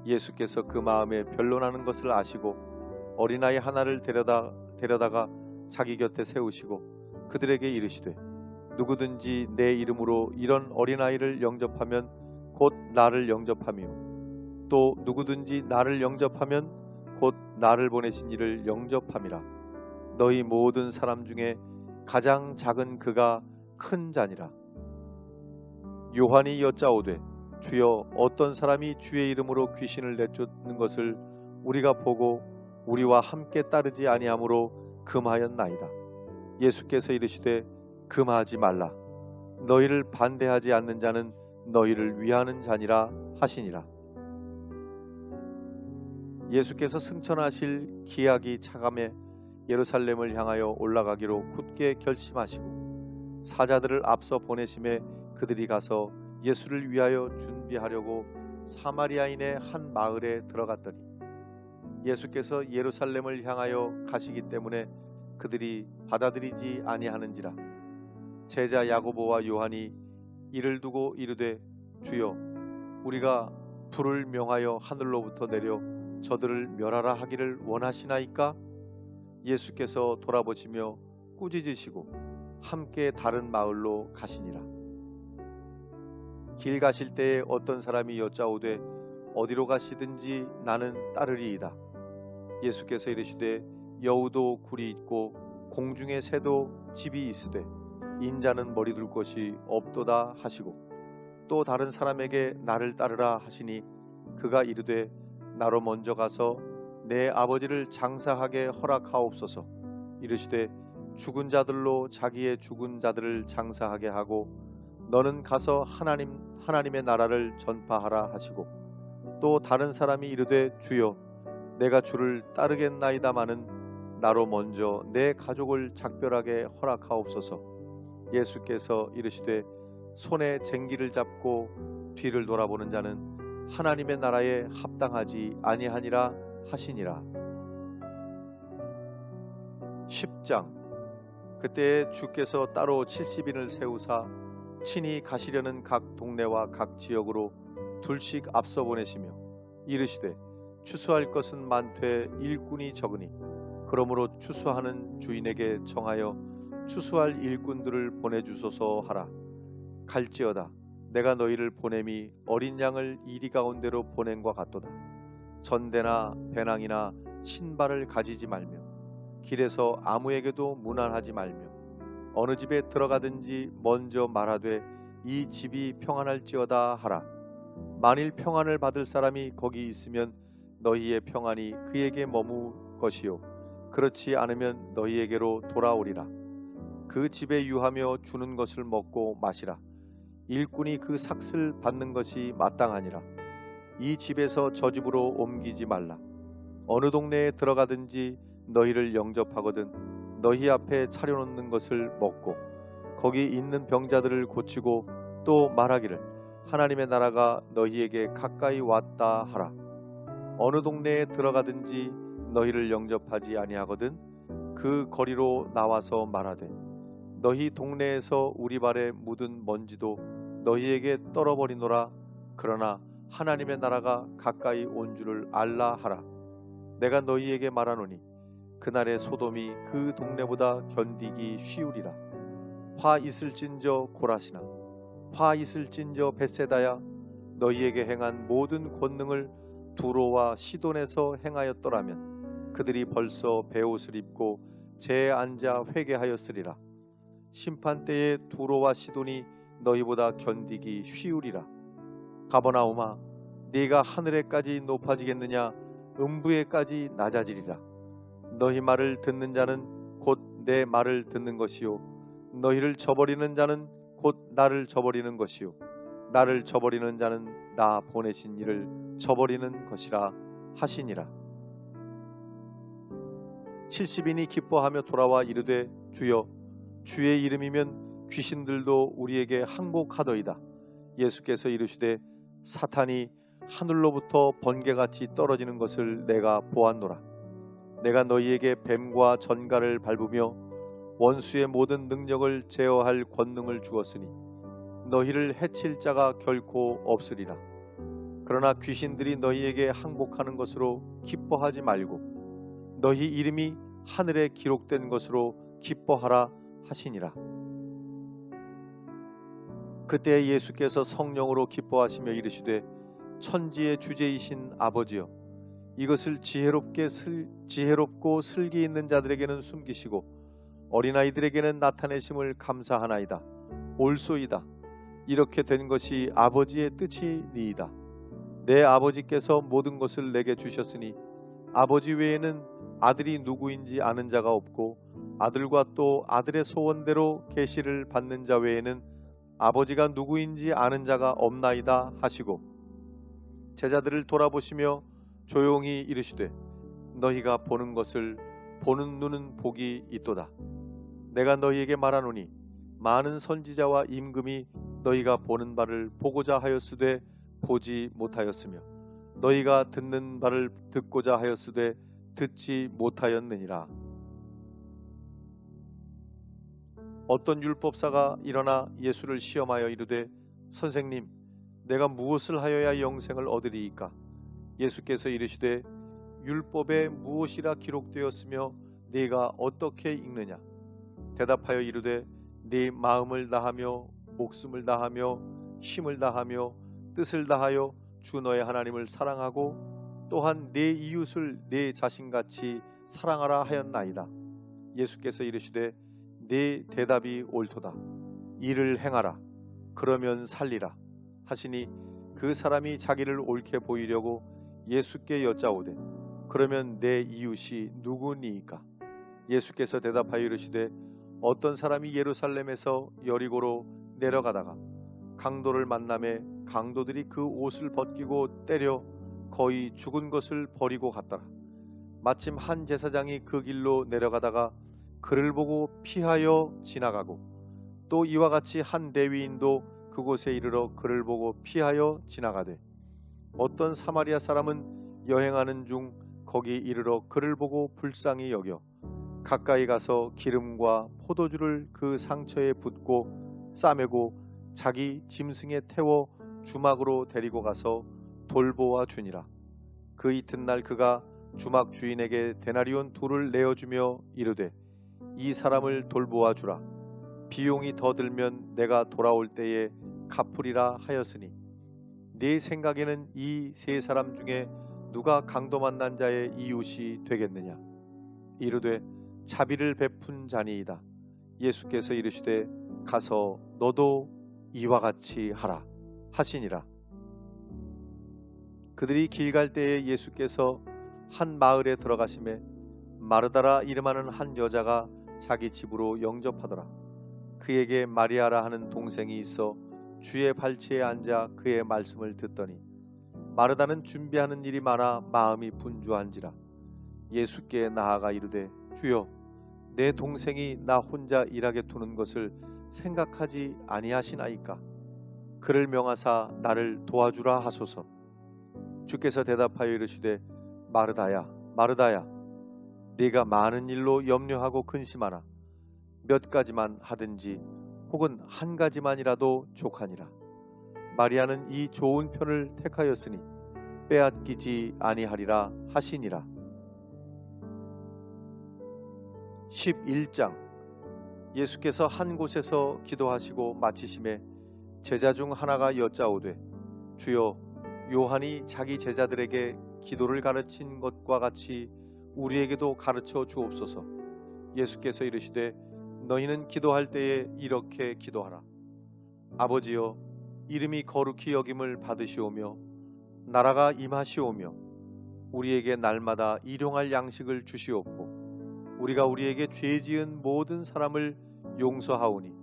Speaker 1: 예수께서 그 마음에 변론하는 것을 아시고 어린아이 하나를 데려다가 자기 곁에 세우시고 그들에게 이르시되 누구든지 내 이름으로 이런 어린아이를 영접하면 곧 나를 영접하며 또 누구든지 나를 영접하면 곧 나를 보내신 이를 영접함이라. 너희 모든 사람 중에 가장 작은 그가 큰 자니라. 요한이 여짜오되 주여 어떤 사람이 주의 이름으로 귀신을 내쫓는 것을 우리가 보고 우리와 함께 따르지 아니하므로 금하였나이다. 예수께서 이르시되 금하지 말라. 너희를 반대하지 않는 자는 너희를 위하는 자니라 하시니라. 예수께서 승천하실 기약이 차감해 예루살렘을 향하여 올라가기로 굳게 결심하시고 사자들을 앞서 보내심에 그들이 가서 예수를 위하여 준비하려고 사마리아인의 한 마을에 들어갔더니 예수께서 예루살렘을 향하여 가시기 때문에 그들이 받아들이지 아니하는지라. 제자 야고보와 요한이 이를 두고 이르되 주여 우리가 불을 명하여 하늘로부터 내려 저들을 멸하라 하기를 원하시나이까? 예수께서 돌아보시며 꾸짖으시고 함께 다른 마을로 가시니라. 길 가실 때에 어떤 사람이 여짜오되 어디로 가시든지 나는 따르리이다. 예수께서 이르시되 여우도 굴이 있고 공중의 새도 집이 있으되 인자는 머리 둘 곳이 없도다 하시고 또 다른 사람에게 나를 따르라 하시니 그가 이르되 나로 먼저 가서 내 아버지를 장사하게 허락하옵소서. 이르시되 죽은 자들로 자기의 죽은 자들을 장사하게 하고 너는 가서 하나님의 나라를 전파하라 하시고 또 다른 사람이 이르되 주여 내가 주를 따르겠나이다마는 나로 먼저 내 가족을 작별하게 허락하옵소서. 예수께서 이르시되 손에 쟁기를 잡고 뒤를 돌아보는 자는 하나님의 나라에 합당하지 아니하니라 하시니라. 10장. 그때에 주께서 따로 70인을 세우사 친히 가시려는 각 동네와 각 지역으로 둘씩 앞서 보내시며 이르시되 추수할 것은 많되 일꾼이 적으니 그러므로 추수하는 주인에게 청하여 추수할 일꾼들을 보내주소서 하라. 갈지어다 내가 너희를 보냄이 어린 양을 이리 가운데로 보냄과 같도다. 전대나 배낭이나 신발을 가지지 말며 길에서 아무에게도 문안하지 말며 어느 집에 들어가든지 먼저 말하되 이 집이 평안할지어다 하라. 만일 평안을 받을 사람이 거기 있으면 너희의 평안이 그에게 머물 것이요 그렇지 않으면 너희에게로 돌아오리라. 그 집에 유하며 주는 것을 먹고 마시라. 일꾼이 그 삭슬 받는 것이 마땅하니라. 이 집에서 저 집으로 옮기지 말라. 어느 동네에 들어가든지 너희를 영접하거든 너희 앞에 차려놓는 것을 먹고 거기 있는 병자들을 고치고 또 말하기를 하나님의 나라가 너희에게 가까이 왔다 하라. 어느 동네에 들어가든지 너희를 영접하지 아니하거든 그 거리로 나와서 말하되 너희 동네에서 우리 발에 묻은 먼지도 너희에게 떨어버리노라. 그러나 하나님의 나라가 가까이 온 줄을 알라 하라. 내가 너희에게 말하노니 그날의 소돔이 그 동네보다 견디기 쉬우리라. 화 있을진저 고라시나 화 있을진저 벳세다야 너희에게 행한 모든 권능을 두로와 시돈에서 행하였더라면 그들이 벌써 베옷을 입고 재에 앉아 회개하였으리라. 심판 때에 두로와 시돈이 너희보다 견디기 쉬우리라. 가버나움아 네가 하늘에까지 높아지겠느냐 음부에까지 낮아지리라. 너희 말을 듣는 자는 곧 내 말을 듣는 것이요 너희를 저버리는 자는 곧 나를 저버리는 것이요 나를 저버리는 자는 나 보내신 이를 저버리는 것이라 하시니라. 70인이 기뻐하며 돌아와 이르되 주여 주의 이름이면 귀신들도 우리에게 항복하더이다. 예수께서 이르시되 사탄이 하늘로부터 번개같이 떨어지는 것을 내가 보았노라. 내가 너희에게 뱀과 전갈을 밟으며 원수의 모든 능력을 제어할 권능을 주었으니 너희를 해칠 자가 결코 없으리라. 그러나 귀신들이 너희에게 항복하는 것으로 기뻐하지 말고 너희 이름이 하늘에 기록된 것으로 기뻐하라 하시니라. 그때 예수께서 성령으로 기뻐하시며 이르시되 천지의 주제이신 아버지여, 이것을 지혜롭고 슬기 있는 자들에게는 숨기시고 어린아이들에게는 나타내심을 감사하나이다. 옳소이다. 이렇게 된 것이 아버지의 뜻이니이다. 내 아버지께서 모든 것을 내게 주셨으니 아버지 외에는 아들이 누구인지 아는 자가 없고 아들과 또 아들의 소원대로 계시를 받는 자 외에는 아버지가 누구인지 아는 자가 없나이다 하시고 제자들을 돌아보시며 조용히 이르시되 너희가 보는 것을 보는 눈은 복이 있도다. 내가 너희에게 말하노니 많은 선지자와 임금이 너희가 보는 바를 보고자 하였으되 보지 못하였으며 너희가 듣는 바를 듣고자 하였으되 듣지 못하였느니라. 어떤 율법사가 일어나 예수를 시험하여 이르되 선생님, 내가 무엇을 하여야 영생을 얻으리이까? 예수께서 이르시되 율법에 무엇이라 기록되었으며 네가 어떻게 읽느냐? 대답하여 이르되 네 마음을 다하며 목숨을 다하며 힘을 다하며 뜻을 다하여 주 너의 하나님을 사랑하고 또한 네 이웃을 네 자신같이 사랑하라 하였나이다. 예수께서 이르시되 네 대답이 옳도다. 이를 행하라. 그러면 살리라 하시니 그 사람이 자기를 옳게 보이려고 예수께 여짜오되 그러면 내 이웃이 누구니이까? 예수께서 대답하여 이르시되 어떤 사람이 예루살렘에서 여리고로 내려가다가 강도를 만나매 강도들이 그 옷을 벗기고 때려 거의 죽은 것을 버리고 갔더라. 마침 한 제사장이 그 길로 내려가다가 그를 보고 피하여 지나가고 또 이와 같이 한 레위인도 그곳에 이르러 그를 보고 피하여 지나가되 어떤 사마리아 사람은 여행하는 중 거기 이르러 그를 보고 불쌍히 여겨 가까이 가서 기름과 포도주를 그 상처에 붓고 싸매고 자기 짐승에 태워 주막으로 데리고 가서 돌보아 주니라. 그 이튿날 그가 주막 주인에게 데나리온 2를 내어주며 이르되 이 사람을 돌보아 주라. 비용이 더 들면 내가 돌아올 때에 갚으리라 하였으니 네 생각에는 이 3사람 중에 누가 강도 만난 자의 이웃이 되겠느냐? 이르되 자비를 베푼 자니이다. 예수께서 이르시되 가서 너도 이와 같이 하라 하시니라. 그들이 길 갈 때에 예수께서 한 마을에 들어가시매 마르다라 이름하는 한 여자가 자기 집으로 영접하더라. 그에게 마리아라 하는 동생이 있어 주의 발치에 앉아 그의 말씀을 듣더니 마르다는 준비하는 일이 많아 마음이 분주한지라. 예수께 나아가 이르되 주여, 내 동생이 나 혼자 일하게 두는 것을 생각하지 아니하시나이까? 그를 명하사 나를 도와주라 하소서. 주께서 대답하여 이르시되 마르다야, 마르다야, 네가 많은 일로 염려하고 근심하나 몇 가지만 하든지 혹은 한 가지만이라도 족하니라. 마리아는 이 좋은 편을 택하였으니 빼앗기지 아니하리라 하시니라. 11장. 예수께서 한 곳에서 기도하시고 마치심에 제자 중 하나가 여짜오되 주여, 요한이 자기 제자들에게 기도를 가르친 것과 같이 우리에게도 가르쳐 주옵소서. 예수께서 이르시되 너희는 기도할 때에 이렇게 기도하라. 아버지여, 이름이 거룩히 여김을 받으시오며 나라가 임하시오며 우리에게 날마다 일용할 양식을 주시옵고 우리가 우리에게 죄 지은 모든 사람을 용서하오니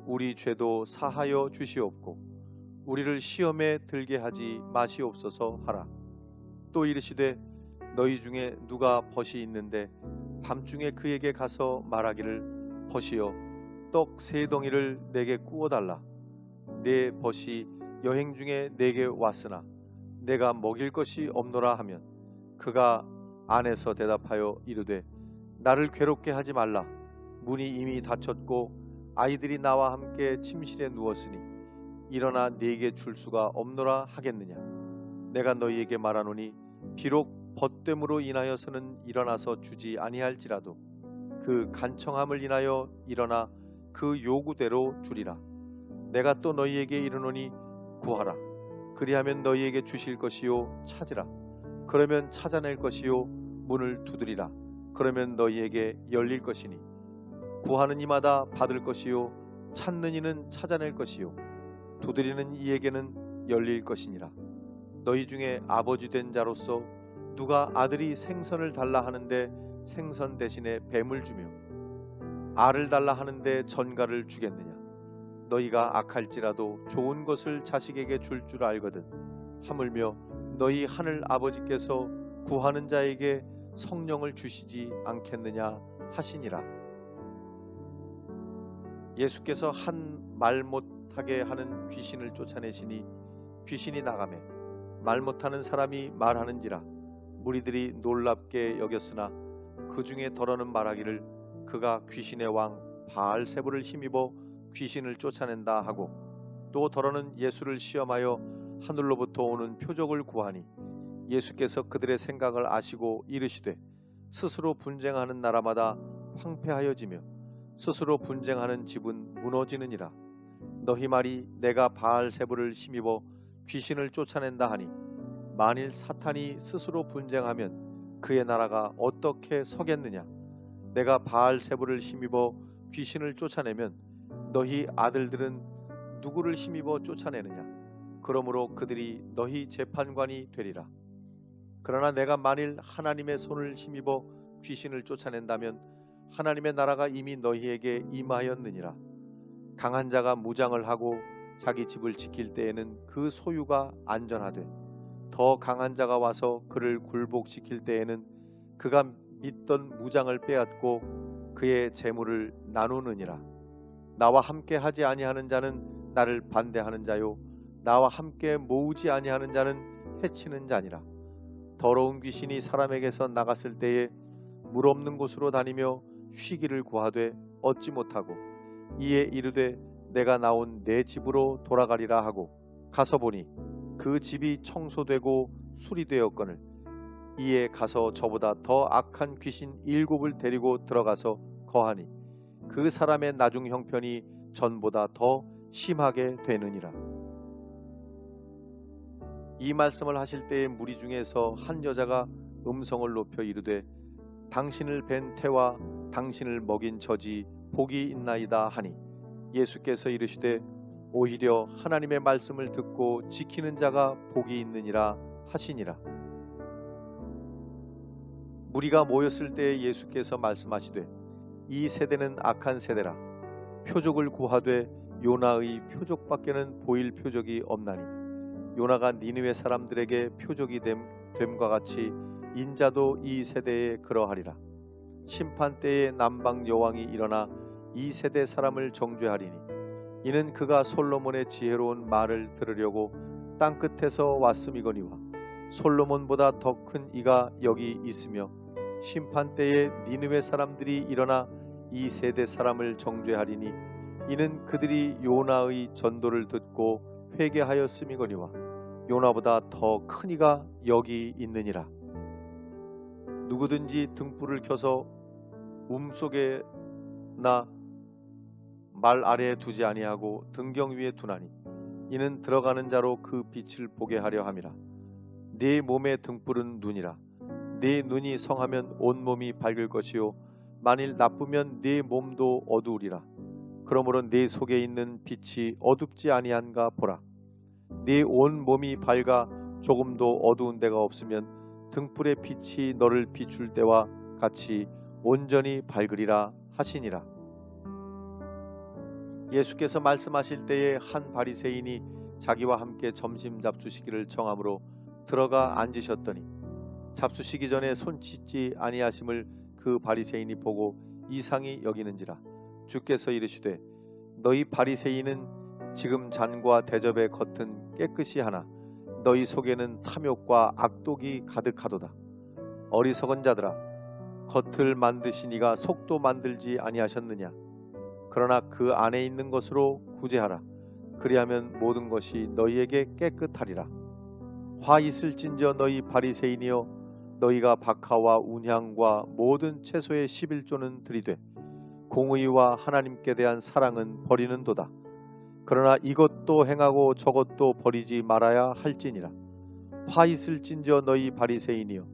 Speaker 1: 우리 죄도 사하여 주시옵고 우리를 시험에 들게 하지 마시옵소서 하라. 또 이르시되 너희 중에 누가 벗이 있는데 밤중에 그에게 가서 말하기를 벗이여 떡 3덩이를 내게 구워달라. 내 벗이 여행 중에 내게 왔으나 내가 먹일 것이 없노라 하면 그가 안에서 대답하여 이르되 나를 괴롭게 하지 말라. 문이 이미 닫혔고 아이들이 나와 함께 침실에 누웠으니 일어나 네게 줄 수가 없노라 하겠느냐. 내가 너희에게 말하노니 비록 벗됨으로 인하여서는 일어나서 주지 아니할지라도 그 간청함을 인하여 일어나 그 요구대로 주리라. 내가 또 너희에게 이르노니 구하라. 그리하면 너희에게 주실 것이요 찾으라. 그러면 찾아낼 것이요 문을 두드리라. 그러면 너희에게 열릴 것이니 구하는 이마다 받을 것이요 찾는 이는 찾아낼 것이요 두드리는 이에게는 열릴 것이니라. 너희 중에 아버지 된 자로서 누가 아들이 생선을 달라 하는데 생선 대신에 뱀을 주며 알을 달라 하는데 전갈을 주겠느냐. 너희가 악할지라도 좋은 것을 자식에게 줄 줄 알거든 하물며 너희 하늘 아버지께서 구하는 자에게 성령을 주시지 않겠느냐 하시니라. 예수께서 한 말 못하게 하는 귀신을 쫓아내시니 귀신이 나가매 말 못하는 사람이 말하는지라. 무리들이 놀랍게 여겼으나 그 중에 더러는 말하기를 그가 귀신의 왕 바알세불을 힘입어 귀신을 쫓아낸다 하고, 또 더러는 예수를 시험하여 하늘로부터 오는 표적을 구하니 예수께서 그들의 생각을 아시고 이르시되 스스로 분쟁하는 나라마다 황폐하여지며 스스로 분쟁하는 집은 무너지느니라. 너희 말이 내가 바알세불을 힘입어 귀신을 쫓아낸다 하니 만일 사탄이 스스로 분쟁하면 그의 나라가 어떻게 서겠느냐. 내가 바알세불을 힘입어 귀신을 쫓아내면 너희 아들들은 누구를 힘입어 쫓아내느냐. 그러므로 그들이 너희 재판관이 되리라. 그러나 내가 만일 하나님의 손을 힘입어 귀신을 쫓아낸다면 하나님의 나라가 이미 너희에게 임하였느니라. 강한 자가 무장을 하고 자기 집을 지킬 때에는 그 소유가 안전하되 더 강한 자가 와서 그를 굴복시킬 때에는 그가 믿던 무장을 빼앗고 그의 재물을 나누느니라. 나와 함께 하지 아니하는 자는 나를 반대하는 자요 나와 함께 모으지 아니하는 자는 해치는 자니라. 더러운 귀신이 사람에게서 나갔을 때에 물 없는 곳으로 다니며 쉬기를 구하되 얻지 못하고 이에 이르되 내가 나온 내 집으로 돌아가리라 하고 가서 보니 그 집이 청소되고 수리되었거늘 이에 가서 저보다 더 악한 귀신 7을 데리고 들어가서 거하니 그 사람의 나중 형편이 전보다 더 심하게 되느니라. 이 말씀을 하실 때에 무리 중에서 한 여자가 음성을 높여 이르되 당신을 뵌 태와 당신을 먹인 젖이 복이 있나이다 하니 예수께서 이르시되 오히려 하나님의 말씀을 듣고 지키는 자가 복이 있느니라 하시니라. 무리가 모였을 때에 예수께서 말씀하시되 이 세대는 악한 세대라. 표적을 구하되 요나의 표적밖에는 보일 표적이 없나니 요나가 니느웨 사람들에게 표적이 됨과 같이 인자도 이 세대에 그러하리라. 심판 때에 남방 여왕이 일어나 이 세대 사람을 정죄하리니 이는 그가 솔로몬의 지혜로운 말을 들으려고 땅 끝에서 왔음이거니와 솔로몬보다 더 큰 이가 여기 있으며 심판 때에 니느웨 사람들이 일어나 이 세대 사람을 정죄하리니 이는 그들이 요나의 전도를 듣고 회개하였음이거니와 요나보다 더 큰 이가 여기 있느니라. 누구든지 등불을 켜서 속에나 말 아래에 두지 아니하고 등경 위에 두나니 이는 들어가는 자로 그 빛을 보게 하려 함이라. 네 몸의 등불은 눈이라. 네 눈이 성하면 온 몸이 밝을 것이요 만일 나쁘면 네 몸도 어두우리라. 그러므로 네 속에 있는 빛이 어둡지 아니한가 보라. 네 온 몸이 밝아 조금도 어두운 데가 없으면 등불의 빛이 너를 비출 때와 같이 온전히 밝으리라 하시니라. 예수께서 말씀하실 때에 한 바리새인이 자기와 함께 점심 잡수시기를 정함으로 들어가 앉으셨더니 잡수시기 전에 손 씻지 아니하심을 그 바리새인이 보고 이상히 여기는지라. 주께서 이르시되 너희 바리새인은 지금 잔과 대접의 겉은 깨끗이 하나 너희 속에는 탐욕과 악독이 가득하도다. 어리석은 자들아, 겉을 만드신 이가 속도 만들지 아니하셨느냐? 그러나 그 안에 있는 것으로 구제하라. 그리하면 모든 것이 너희에게 깨끗하리라. 화 있을진저 너희 바리새인이여, 너희가 박하와 운향과 모든 채소의 11조는 들이되 공의와 하나님께 대한 사랑은 버리는도다. 그러나 이것도 행하고 저것도 버리지 말아야 할지니라. 화 있을진저 너희 바리새인이여,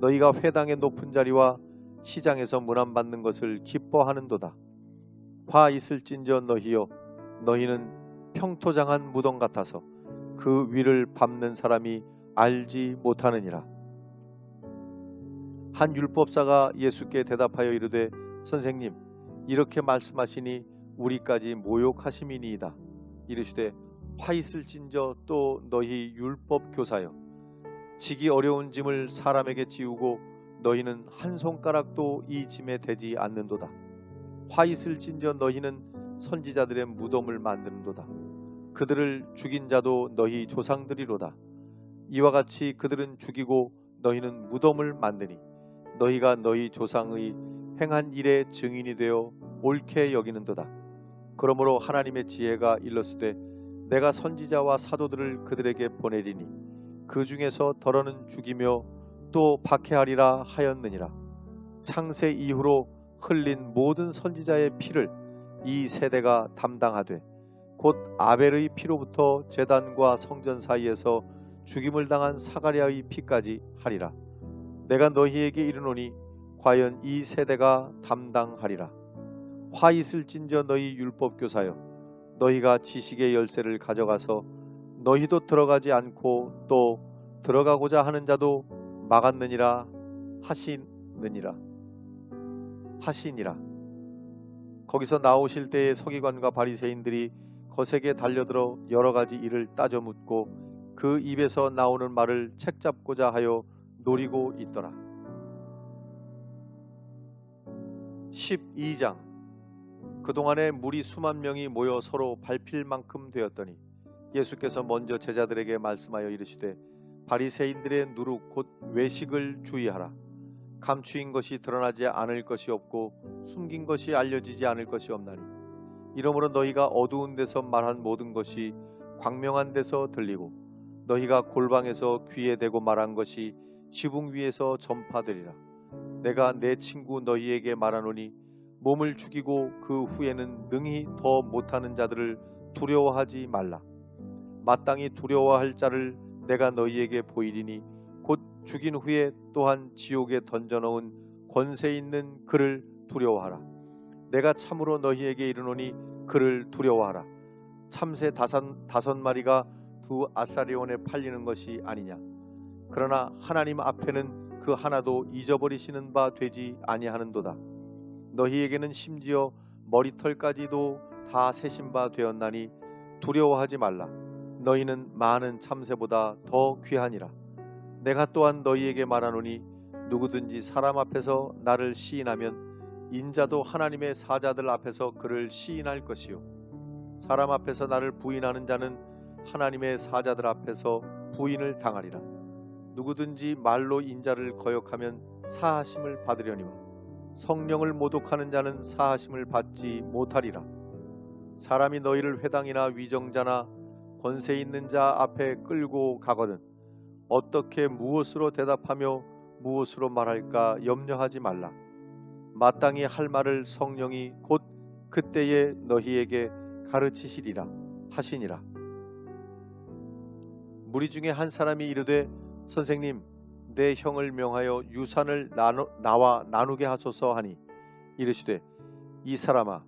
Speaker 1: 너희가 회당의 높은 자리와 시장에서 문안받는 것을 기뻐하는도다. 화 있을진저 너희여, 너희는 평토장한 무덤 같아서 그 위를 밟는 사람이 알지 못하느니라. 한 율법사가 예수께 대답하여 이르되, 선생님, 이렇게 말씀하시니 우리까지 모욕하심이니이다. 이르시되, 화 있을진저 또 너희 율법 교사여, 지기 어려운 짐을 사람에게 지우고 너희는 한 손가락도 이 짐에 대지 않는도다. 화 있을진저 너희는 선지자들의 무덤을 만드는도다. 그들을 죽인 자도 너희 조상들이로다. 이와 같이 그들은 죽이고 너희는 무덤을 만드니 너희가 너희 조상의 행한 일의 증인이 되어 옳게 여기는도다. 그러므로 하나님의 지혜가 일렀으되, 내가 선지자와 사도들을 그들에게 보내리니 그 중에서 더러는 죽이며 또 박해하리라 하였느니라. 창세 이후로 흘린 모든 선지자의 피를 이 세대가 담당하되 곧 아벨의 피로부터 제단과 성전 사이에서 죽임을 당한 사가랴의 피까지 하리라. 내가 너희에게 이르노니 과연 이 세대가 담당하리라. 화 있을진저 너희 율법교사여, 너희가 지식의 열쇠를 가져가서 너희도 들어가지 않고 또 들어가고자 하는 자도 막았느니라 하시니라. 거기서 나오실 때에 서기관과 바리새인들이 거세게 달려들어 여러 가지 일을 따져 묻고 그 입에서 나오는 말을 책잡고자 하여 노리고 있더라. 12장. 그동안에 무리 수만 명이 모여 서로 밟힐 만큼 되었더니 예수께서 먼저 제자들에게 말씀하여 이르시되, 바리새인들의 누룩 곧 외식을 주의하라. 감추인 것이 드러나지 않을 것이 없고 숨긴 것이 알려지지 않을 것이 없나니, 이러므로 너희가 어두운 데서 말한 모든 것이 광명한 데서 들리고 너희가 골방에서 귀에 대고 말한 것이 지붕 위에서 전파되리라. 내가 내 친구 너희에게 말하노니 몸을 죽이고 그 후에는 능히 더 못하는 자들을 두려워하지 말라. 마땅히 두려워할 자를 내가 너희에게 보이리니 곧 죽인 후에 또한 지옥에 던져넣은 권세 있는 그를 두려워하라. 내가 참으로 너희에게 이르노니 그를 두려워하라. 참새 다섯 마리가 두 아사리온에 팔리는 것이 아니냐. 그러나 하나님 앞에는 그 하나도 잊어버리시는 바 되지 아니하는도다. 너희에게는 심지어 머리털까지도 다 세신 바 되었나니 두려워하지 말라. 너희는 많은 참새보다 더 귀하니라. 내가 또한 너희에게 말하노니 누구든지 사람 앞에서 나를 시인하면 인자도 하나님의 사자들 앞에서 그를 시인할 것이요, 사람 앞에서 나를 부인하는 자는 하나님의 사자들 앞에서 부인을 당하리라. 누구든지 말로 인자를 거역하면 사하심을 받으려니와 성령을 모독하는 자는 사하심을 받지 못하리라. 사람이 너희를 회당이나 위정자나 권세 있는 자 앞에 끌고 가거든 어떻게 무엇으로 대답하며 무엇으로 말할까 염려하지 말라. 마땅히 할 말을 성령이 곧 그때에 너희에게 가르치시리라 하시니라. 무리 중에 한 사람이 이르되, 선생님, 내 형을 명하여 유산을 나와 나누게 하소서 하니, 이르시되, 이 사람아,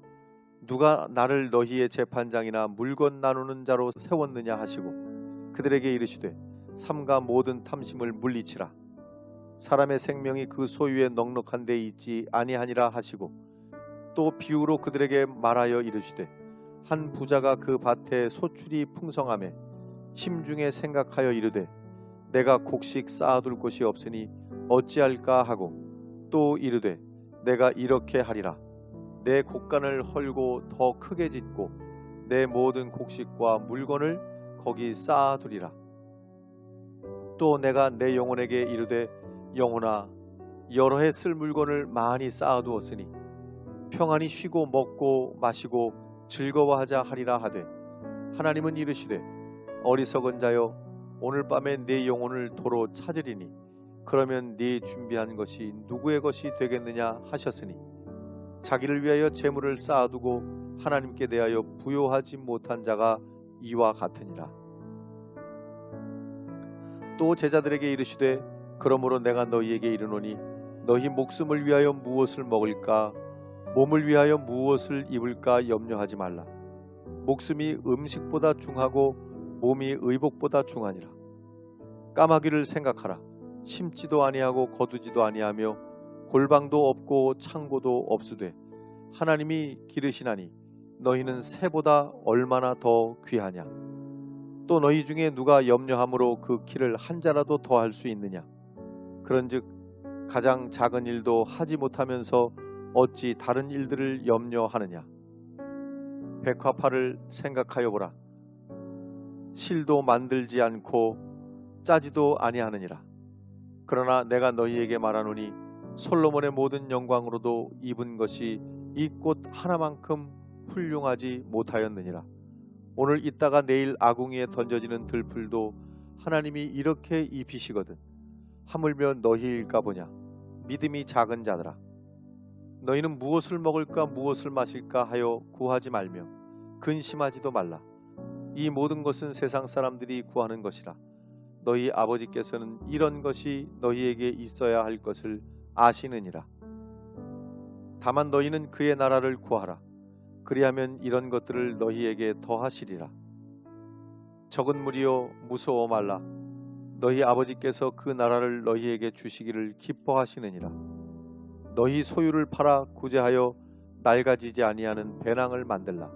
Speaker 1: 누가 나를 너희의 재판장이나 물건 나누는 자로 세웠느냐 하시고 그들에게 이르시되, 삼가 모든 탐심을 물리치라. 사람의 생명이 그 소유에 넉넉한 데 있지 아니하니라 하시고 또 비유로 그들에게 말하여 이르시되, 한 부자가 그 밭에 소출이 풍성하매 심중에 생각하여 이르되, 내가 곡식 쌓아둘 곳이 없으니 어찌할까 하고 또 이르되, 내가 이렇게 하리라. 내 곡간을 헐고 더 크게 짓고 내 모든 곡식과 물건을 거기 쌓아두리라. 또 내가 내 영혼에게 이르되 영혼아 여러 해 쓸 물건을 많이 쌓아두었으니 평안히 쉬고 먹고 마시고 즐거워하자 하리라 하되 하나님은 이르시되 어리석은 자여 오늘 밤에 네 영혼을 도로 찾으리니 그러면 네 준비한 것이 누구의 것이 되겠느냐 하셨으니 자기를 위하여 재물을 쌓아두고 하나님께 대하여 부요하지 못한 자가 이와 같으니라. 또 제자들에게 이르시되 그러므로 내가 너희에게 이르노니 너희 목숨을 위하여 무엇을 먹을까 몸을 위하여 무엇을 입을까 염려하지 말라. 목숨이 음식보다 중하고 몸이 의복보다 중하니라. 까마귀를 생각하라. 심지도 아니하고 거두지도 아니하며 골방도 없고 창고도 없으되 하나님이 기르시나니 너희는 새보다 얼마나 더 귀하냐. 또 너희 중에 누가 염려함으로 그 키를 한 자라도 더할 수 있느냐. 그런즉 가장 작은 일도 하지 못하면서 어찌 다른 일들을 염려하느냐. 백화파를 생각하여 보라. 실도 만들지 않고 짜지도 아니하느니라. 그러나 내가 너희에게 말하노니 솔로몬의 모든 영광으로도 입은 것이 이 꽃 하나만큼 훌륭하지 못하였느니라. 오늘 있다가 내일 아궁이에 던져지는 들풀도 하나님이 이렇게 입히시거든. 하물며 너희일까 보냐. 믿음이 작은 자들아. 너희는 무엇을 먹을까 무엇을 마실까 하여 구하지 말며 근심하지도 말라. 이 모든 것은 세상 사람들이 구하는 것이라. 너희 아버지께서는 이런 것이 너희에게 있어야 할 것을 아시느니라. 다만 너희는 그의 나라를 구하라. 그리하면 이런 것들을 너희에게 더하시리라. 적은 무리여 무서워 말라. 너희 아버지께서 그 나라를 너희에게 주시기를 기뻐하시느니라. 너희 소유를 팔아 구제하여 낡아지지 아니하는 배낭을 만들라.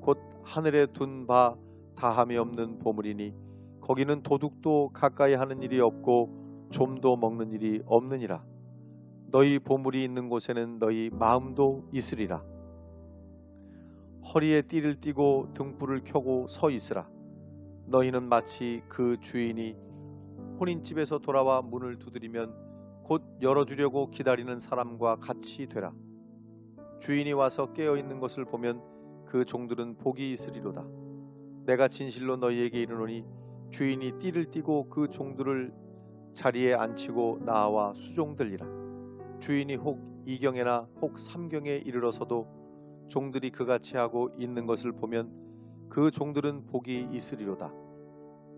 Speaker 1: 곧 하늘에 둔 바 다함이 없는 보물이니 거기는 도둑도 가까이 하는 일이 없고 좀도 먹는 일이 없느니라. 너희 보물이 있는 곳에는 너희 마음도 있으리라. 허리에 띠를 띠고 등불을 켜고 서 있으라. 너희는 마치 그 주인이 혼인집에서 돌아와 문을 두드리면 곧 열어주려고 기다리는 사람과 같이 되라. 주인이 와서 깨어있는 것을 보면 그 종들은 복이 있으리로다. 내가 진실로 너희에게 이르노니 주인이 띠를 띠고 그 종들을 자리에 앉히고 나와 수종들리라. 주인이 혹 2경에나 혹 3경에 이르러서도 종들이 그같이 하고 있는 것을 보면 그 종들은 복이 있으리로다.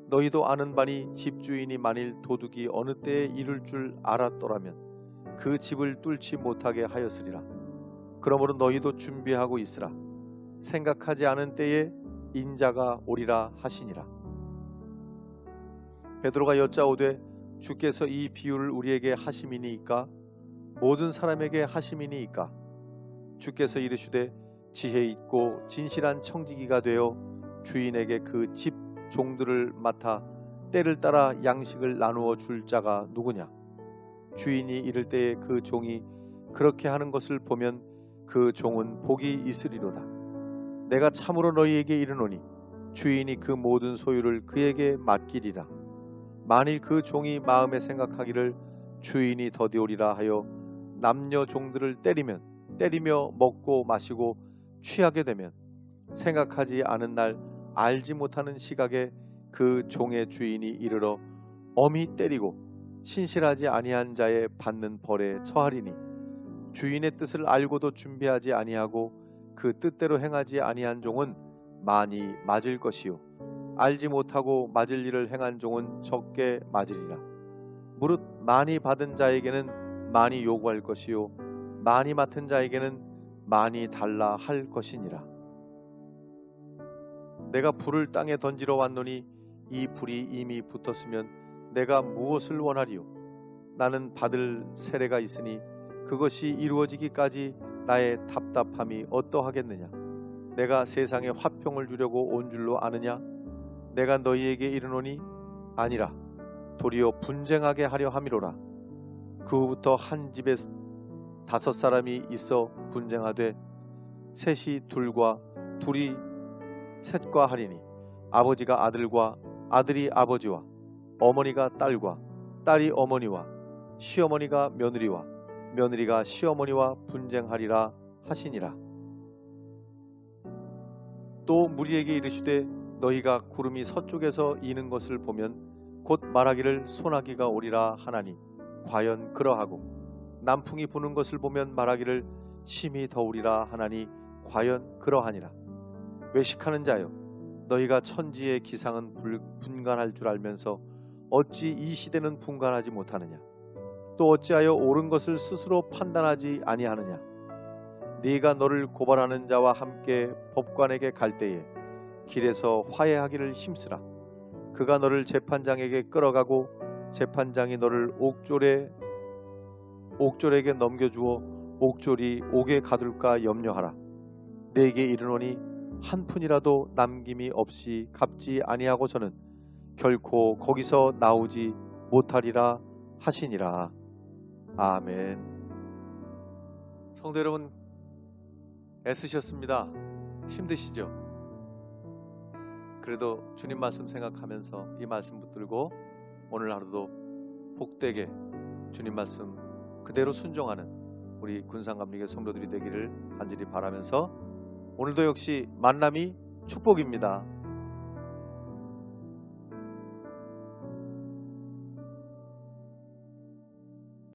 Speaker 1: 너희도 아는 바니 집주인이 만일 도둑이 어느 때에 이룰 줄 알았더라면 그 집을 뚫지 못하게 하였으리라. 그러므로 너희도 준비하고 있으라. 생각하지 않은 때에 인자가 오리라 하시니라. 베드로가 여짜오되 주께서 이 비유를 우리에게 하심이니이까 모든 사람에게 하심이니이까. 주께서 이르시되 지혜 있고 진실한 청지기가 되어 주인에게 그 집 종들을 맡아 때를 따라 양식을 나누어 줄 자가 누구냐. 주인이 이를 때에 그 종이 그렇게 하는 것을 보면 그 종은 복이 있으리로다. 내가 참으로 너희에게 이르노니 주인이 그 모든 소유를 그에게 맡기리라. 만일 그 종이 마음에 생각하기를 주인이 더디오리라 하여 남녀 종들을 때리며 먹고 마시고 취하게 되면 생각하지 않은 날 알지 못하는 시각에 그 종의 주인이 이르러 엄히 때리고 신실하지 아니한 자의 받는 벌에 처하리니 주인의 뜻을 알고도 준비하지 아니하고 그 뜻대로 행하지 아니한 종은 많이 맞을 것이요 알지 못하고 맞을 일을 행한 종은 적게 맞으리라. 무릇 많이 받은 자에게는 많이 요구할 것이요 많이 맡은 자에게는 많이 달라 할 것이니라. 내가 불을 땅에 던지러 왔노니 이 불이 이미 붙었으면 내가 무엇을 원하리요? 나는 받을 세례가 있으니 그것이 이루어지기까지 나의 답답함이 어떠하겠느냐? 내가 세상에 화평을 주려고 온 줄로 아느냐? 내가 너희에게 이르노니 아니라 도리어 분쟁하게 하려 함이로라. 그 후부터 한 집에 5 사람이 있어 분쟁하되 셋이 둘과 둘이 셋과 하리니 아버지가 아들과 아들이 아버지와 어머니가 딸과 딸이 어머니와 시어머니가 며느리와 며느리가 시어머니와 분쟁하리라 하시니라. 또 무리에게 이르시되 너희가 구름이 서쪽에서 이는 것을 보면 곧 말하기를 소나기가 오리라 하나니 과연 그러하고 남풍이 부는 것을 보면 말하기를 심히 더우리라 하나니 과연 그러하니라. 외식하는 자여, 너희가 천지의 기상은 분간할 줄 알면서 어찌 이 시대는 분간하지 못하느냐? 또 어찌하여 옳은 것을 스스로 판단하지 아니하느냐? 네가 너를 고발하는 자와 함께 법관에게 갈 때에 길에서 화해하기를 힘쓰라. 그가 너를 재판장에게 끌어가고 재판장이 너를 옥졸에게 넘겨주어 옥졸이 옥에 가둘까 염려하라. 내게 이르노니 한 푼이라도 남김이 없이 갚지 아니하고서는 결코 거기서 나오지 못하리라 하시니라. 아멘. 성도 여러분, 애쓰셨습니다. 힘드시죠? 그래도 주님 말씀 생각하면서 이 말씀 붙들고 오늘 하루도 복되게 주님 말씀 그대로 순종하는 우리 군산감리교 성도들이 되기를 간절히 바라면서 오늘도 역시 만남이 축복입니다.